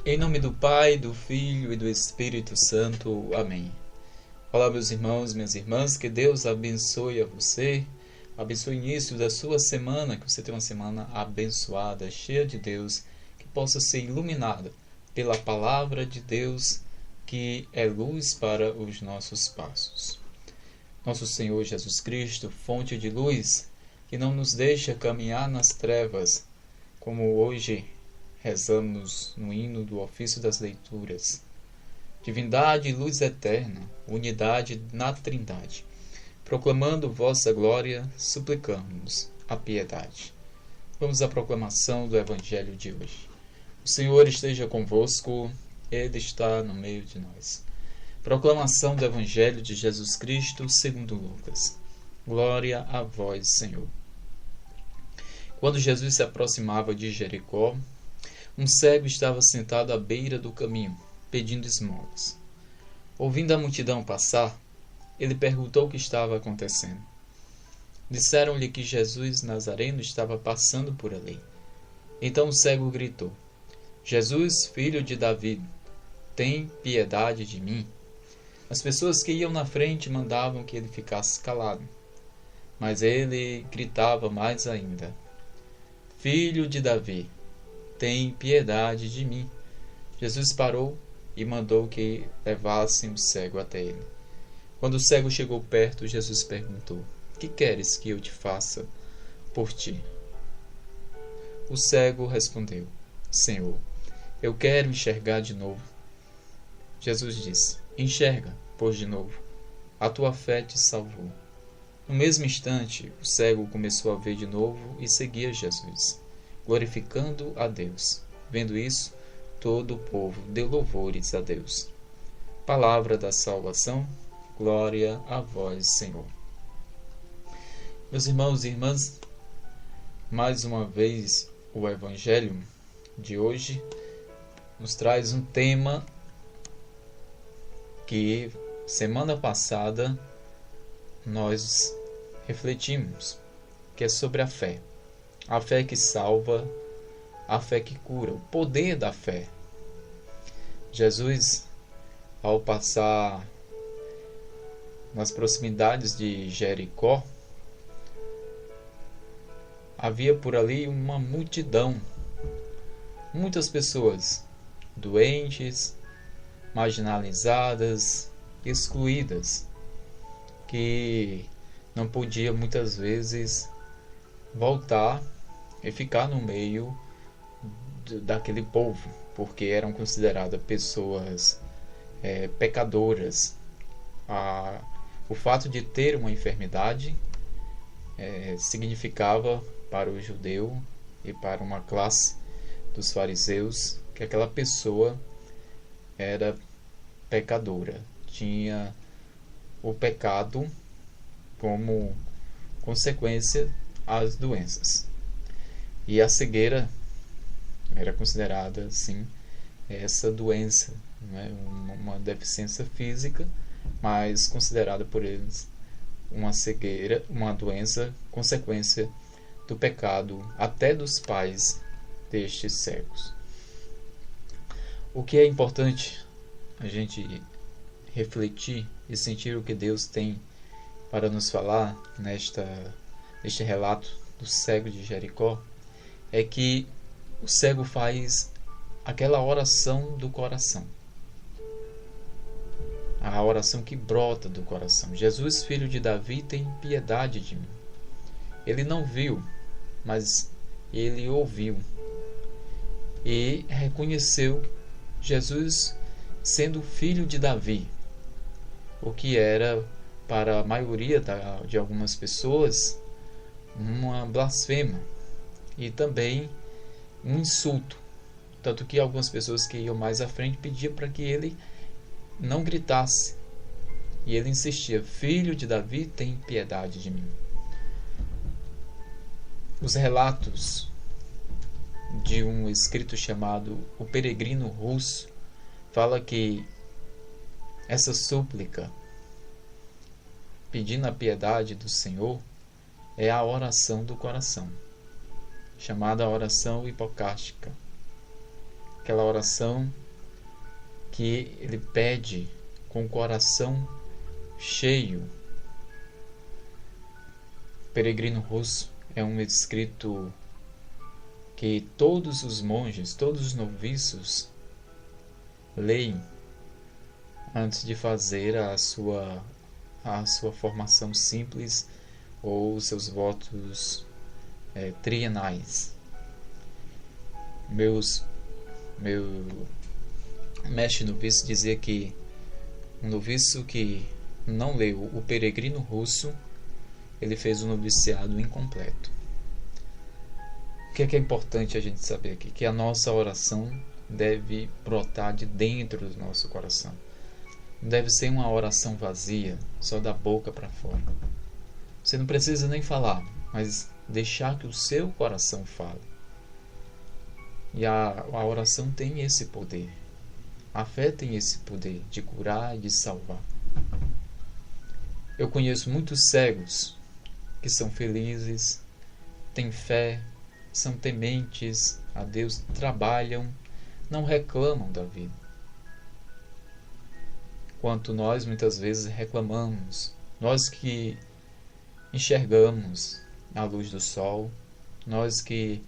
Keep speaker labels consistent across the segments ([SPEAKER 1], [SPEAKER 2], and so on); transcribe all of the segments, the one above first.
[SPEAKER 1] Em nome do Pai, do Filho e do Espírito Santo. Amém. Olá, meus irmãos, minhas irmãs, que Deus abençoe a você, abençoe o início da sua semana, que você tenha uma semana abençoada, cheia de Deus, que possa ser iluminada pela palavra de Deus, que é luz para os nossos passos. Nosso Senhor Jesus Cristo, fonte de luz, que não nos deixa caminhar nas trevas, como hoje rezamos no hino do ofício das leituras. Divindade e luz eterna, unidade na Trindade. Proclamando vossa glória, suplicamos a piedade. Vamos à proclamação do Evangelho de hoje. O Senhor esteja convosco, Ele está no meio de nós. Proclamação do Evangelho de Jesus Cristo segundo Lucas. Glória a vós, Senhor. Quando Jesus se aproximava de Jericó, um cego estava sentado à beira do caminho, pedindo esmolas. Ouvindo a multidão passar, ele perguntou o que estava acontecendo. Disseram-lhe que Jesus Nazareno estava passando por ali. Então o cego gritou: Jesus, filho de Davi, tem piedade de mim. As pessoas que iam na frente mandavam que ele ficasse calado, mas ele gritava mais ainda: Filho de Davi, tem piedade de mim. Jesus parou e mandou que levassem o cego até ele. Quando o cego chegou perto, Jesus perguntou: Que queres que eu te faça por ti? O cego respondeu: Senhor, eu quero enxergar de novo. Jesus disse: Enxerga, pois de novo. A tua fé te salvou. No mesmo instante, o cego começou a ver de novo e seguia Jesus, glorificando a Deus. Vendo isso, todo o povo deu louvores a Deus. Palavra da salvação, glória a vós, Senhor. Meus irmãos e irmãs, mais uma vez o Evangelho de hoje nos traz um tema que semana passada nós refletimos, que é sobre a fé. A fé que salva, a fé que cura, o poder da fé. Jesus, ao passar nas proximidades de Jericó, havia por ali uma multidão, muitas pessoas, doentes, marginalizadas, excluídas, que não podiam muitas vezes voltar e ficar no meio daquele povo, porque eram consideradas pessoas pecadoras. O fato de ter uma enfermidade significava para o judeu e para uma classe dos fariseus que aquela pessoa era pecadora, tinha o pecado como consequência às doenças. E a cegueira era considerada, assim, essa doença, né? Uma deficiência física, mas considerada por eles uma cegueira, uma doença, consequência do pecado até dos pais destes cegos. O que é importante a gente refletir e sentir o que Deus tem para nos falar neste relato do cego de Jericó é que o cego faz aquela oração do coração, a oração que brota do coração. Jesus, filho de Davi, tem piedade de mim. Ele não viu, mas ele ouviu e reconheceu Jesus sendo filho de Davi, o que era para a maioria de algumas pessoas uma blasfema e também um insulto, tanto que algumas pessoas que iam mais à frente pediam para que ele não gritasse, e ele insistia: Filho de Davi, tem piedade de mim. Os relatos de um escrito chamado O Peregrino Russo fala que essa súplica pedindo a piedade do Senhor é a oração do coração, chamada oração hipocástica, aquela oração que ele pede com o coração cheio. Peregrino Russo é um escrito que todos os monges, todos os noviços leem antes de fazer a sua formação simples ou seus votos trienais. Meu mestre noviço dizia que um noviço que não leu o Peregrino Russo, ele fez um noviciado incompleto. O que é importante a gente saber aqui? Que a nossa oração deve brotar de dentro do nosso coração. Não deve ser uma oração vazia, só da boca para fora. Você não precisa nem falar, mas deixar que o seu coração fale. E a oração tem esse poder. A fé tem esse poder de curar e de salvar. Eu conheço muitos cegos que são felizes, têm fé, são tementes a Deus, trabalham, não reclamam da vida. Enquanto nós muitas vezes reclamamos, nós que enxergamos a luz do sol, nós que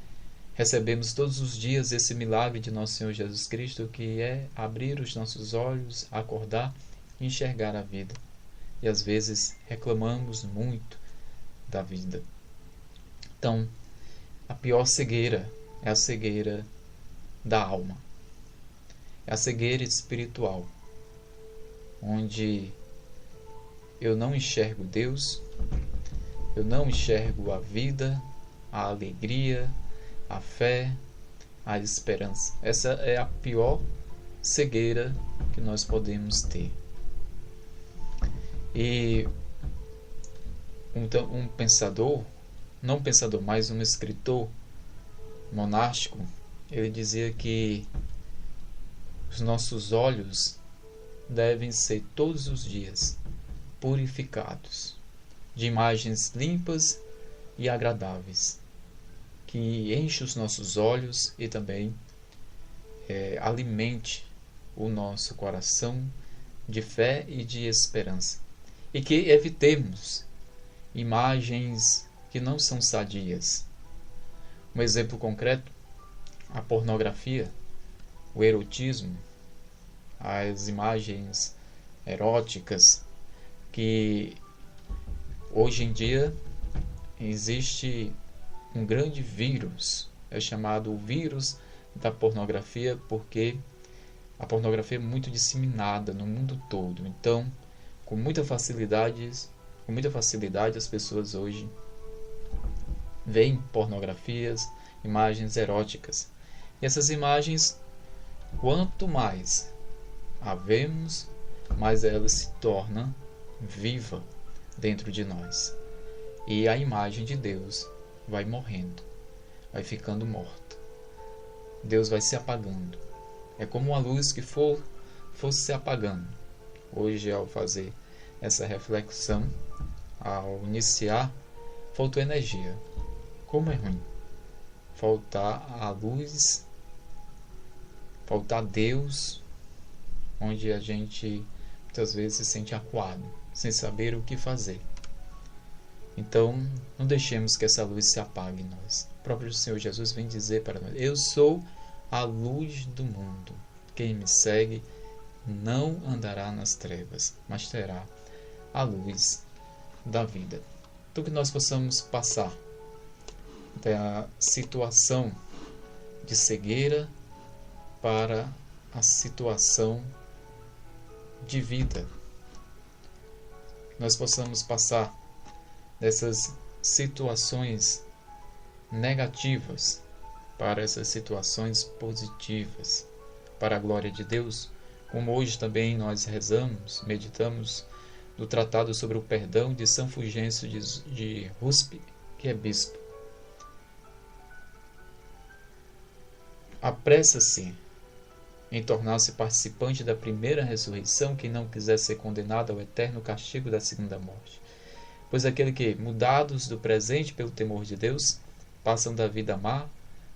[SPEAKER 1] recebemos todos os dias esse milagre de nosso Senhor Jesus Cristo, que é abrir os nossos olhos, acordar e enxergar a vida. E às vezes reclamamos muito da vida. Então, a pior cegueira é a cegueira da alma. É a cegueira espiritual, onde eu não enxergo Deus, eu não enxergo a vida, a alegria, a fé, a esperança. Essa é a pior cegueira que nós podemos ter. E um pensador, não um pensador, mas um escritor monástico, ele dizia que os nossos olhos devem ser todos os dias purificados de imagens limpas e agradáveis, que enche os nossos olhos e também alimente o nosso coração de fé e de esperança, e que evitemos imagens que não são sadias. Um exemplo concreto: a pornografia, o erotismo, as imagens eróticas, que hoje em dia existe um grande vírus, é chamado o vírus da pornografia, porque a pornografia é muito disseminada no mundo todo. Então, com muita facilidade as pessoas hoje veem pornografias, imagens eróticas. E essas imagens, quanto mais a vemos, mais ela se torna viva dentro de nós. E a imagem de Deus vai morrendo, vai ficando morta. Deus vai se apagando. É como uma luz que fosse se apagando. Hoje, ao fazer essa reflexão, ao iniciar, faltou energia. Como é ruim faltar a luz, faltar Deus, onde a gente muitas vezes se sente acuado, sem saber o que fazer. Então, não deixemos que essa luz se apague em nós. O próprio Senhor Jesus vem dizer para nós: eu sou a luz do mundo. Quem me segue não andará nas trevas, mas terá a luz da vida. Então, que nós possamos passar da situação de cegueira para a situação de vida. Nós possamos passar dessas situações negativas para essas situações positivas, para a glória de Deus, como hoje também nós rezamos, meditamos no Tratado sobre o Perdão de São Fulgêncio de Ruspe, que é bispo. Apressa-se em tornar-se participante da primeira ressurreição quem não quiser ser condenado ao eterno castigo da segunda morte. Pois aquele que, mudados do presente pelo temor de Deus, passam da vida má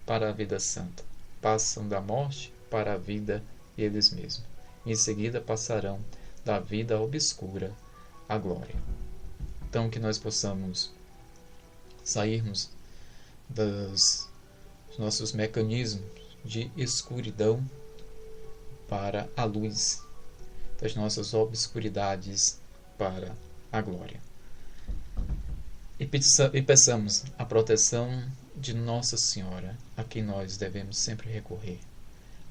[SPEAKER 1] para a vida santa, passam da morte para a vida eles mesmos. Em seguida passarão da vida obscura à glória. Então que nós possamos sairmos dos nossos mecanismos de escuridão para a luz, das nossas obscuridades para a glória. E peçamos a proteção de Nossa Senhora, a quem nós devemos sempre recorrer.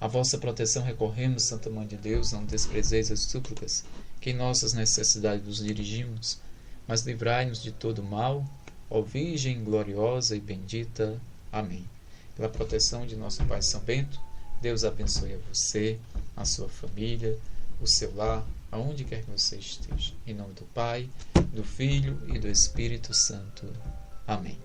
[SPEAKER 1] A vossa proteção recorremos, Santa Mãe de Deus, não desprezeis as súplicas, que em nossas necessidades vos dirigimos, mas livrai-nos de todo mal, ó Virgem gloriosa e bendita. Amém. Pela proteção de nosso Pai São Bento, Deus abençoe a você, a sua família, o seu lar, aonde quer que você esteja. Em nome do Pai, do Filho e do Espírito Santo. Amém.